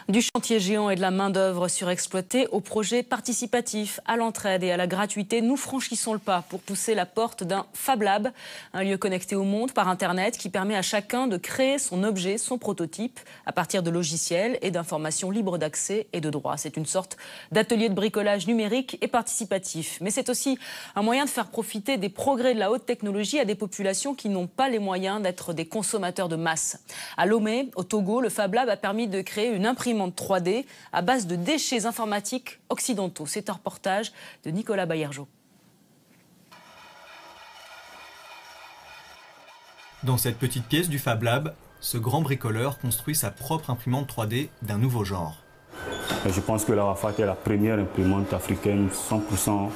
Du chantier géant et de la main-d'œuvre surexploitée au projet participatif, à l'entraide et à la gratuité, nous franchissons le pas pour pousser la porte d'un Fab Lab, un lieu connecté au monde par Internet qui permet à chacun de créer son objet, son prototype, à partir de logiciels et d'informations libres d'accès et de droit. C'est une sorte d'atelier de bricolage numérique et participatif. Mais c'est aussi un moyen de faire profiter des progrès de la haute technologie à des populations qui n'ont pas les moyens d'être des consommateurs de masse. À Lomé, au Togo, le Fab Lab a permis de créer une imprimante 3D à base de déchets informatiques occidentaux. C'est un reportage de Nicolas Baillergeau. Dans cette petite pièce du Fab Lab, ce grand bricoleur construit sa propre imprimante 3D d'un nouveau genre. Je pense que la Wafat est la première imprimante africaine 100%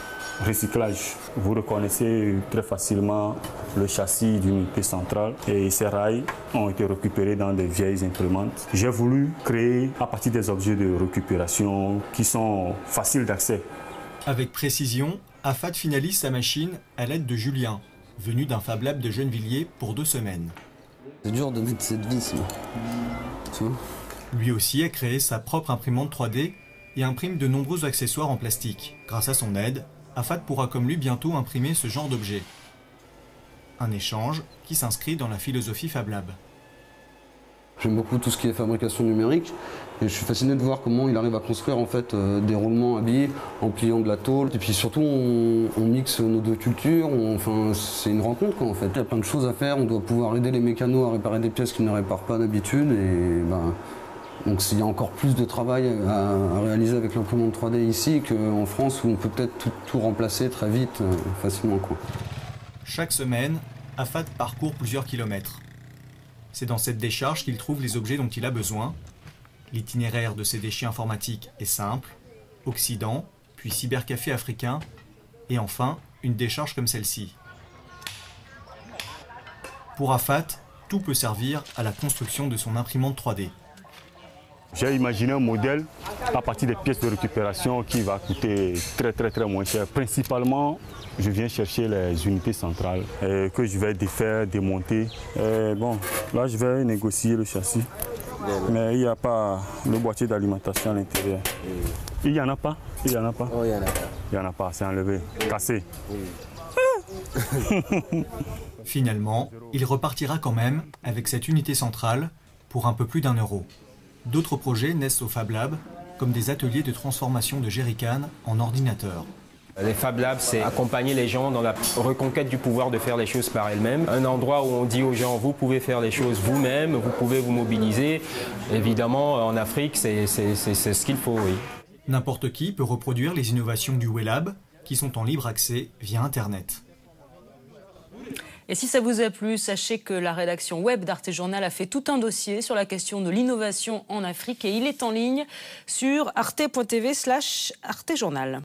recyclage. Vous reconnaissez très facilement le châssis d'une unité centrale et ces rails ont été récupérés dans des vieilles imprimantes. J'ai voulu créer à partir des objets de récupération qui sont faciles d'accès. Avec précision, Afat finalise sa machine à l'aide de Julien, venu d'un Fab Lab de Gennevilliers pour 2 semaines. C'est dur de mettre cette vis, tu vois. Lui aussi a créé sa propre imprimante 3D et imprime de nombreux accessoires en plastique. Grâce à son aide, Afat pourra comme lui bientôt imprimer ce genre d'objet. Un échange qui s'inscrit dans la philosophie Fab Lab. J'aime beaucoup tout ce qui est fabrication numérique et je suis fasciné de voir comment il arrive à construire en fait des roulements habillés en pliant de la tôle. Et puis surtout on mixe nos deux cultures, enfin, c'est une rencontre quoi, en fait. Il y a plein de choses à faire, on doit pouvoir aider les mécanos à réparer des pièces qu'ils ne réparent pas d'habitude et donc il y a encore plus de travail à réaliser avec l'imprimante 3D ici qu'en France où on peut peut-être tout remplacer très vite, facilement quoi. Chaque semaine, Afat parcourt plusieurs kilomètres. C'est dans cette décharge qu'il trouve les objets dont il a besoin. L'itinéraire de ces déchets informatiques est simple. Occident, puis cybercafé africain, et enfin une décharge comme celle-ci. Pour Afat, tout peut servir à la construction de son imprimante 3D. J'ai imaginé un modèle à partir des pièces de récupération qui va coûter très moins cher. Principalement, je viens chercher les unités centrales que je vais défaire, démonter. Bon, là, je vais négocier le châssis. Mais il n'y a pas le boîtier d'alimentation à l'intérieur. Il n'y en a pas. Il n'y en a pas. Oh, il n'y en a pas. Il n'y en a pas, c'est enlevé, cassé. Finalement, il repartira quand même avec cette unité centrale pour un peu plus d'€1. D'autres projets naissent au Fab Lab, comme des ateliers de transformation de jerrycans en ordinateurs. Les Fab Labs, c'est accompagner les gens dans la reconquête du pouvoir de faire les choses par elles-mêmes. Un endroit où on dit aux gens, vous pouvez faire les choses vous-même, vous pouvez vous mobiliser. Évidemment, en Afrique, c'est ce qu'il faut, oui. N'importe qui peut reproduire les innovations du WeLab, qui sont en libre accès via Internet. Et si ça vous a plu, sachez que la rédaction web d'Arte Journal a fait tout un dossier sur la question de l'innovation en Afrique et il est en ligne sur arte.tv/artejournal.